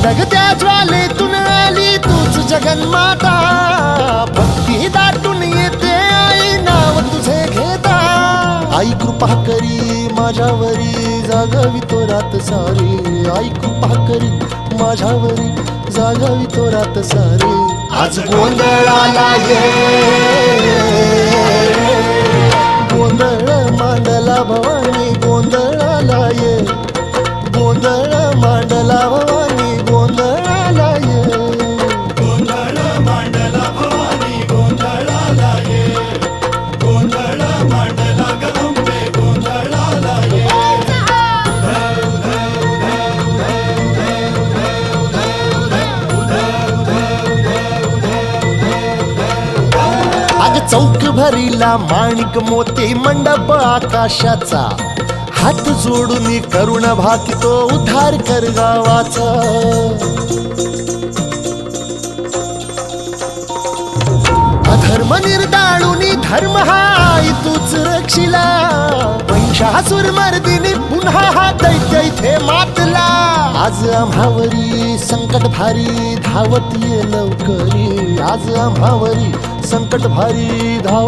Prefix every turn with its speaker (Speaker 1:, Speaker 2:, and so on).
Speaker 1: धगधगत्या ज्वालेतून आली तूच जगन्माता, भक्ती दाटून येते आई नाव तुझे घेता। आई कृपा करी माझ्यावरी जागावी तो रात सारी, आई कृपा करी माझ्यावरी जागावी तो रात सारी। आज गोंधळाला ये, गोंधळ मांडला भवानी गोंधळाला ये, गोंधळ मांडला भवानी गोंधळाला ये,
Speaker 2: गोंधळ मांडला भवानी गोंधळाला ये, गोंधळ मांडला गंबे गोंधळाला ये।
Speaker 1: अग चौक भरीला माणिक मोती मंडप आकाशाचा, हात जोडून करुण भाकितो उद्धार कर गावाचा। अधर्म निर्दाळून धर्म हा आई तूच रक्षिला, महिषासुर मर्दिनी पुन्हा हा दैत्य इथे मातला। आज आम्हावरी संकट भारी धावत ये लवकरी, आज आम्हावरी संकट भारी धाव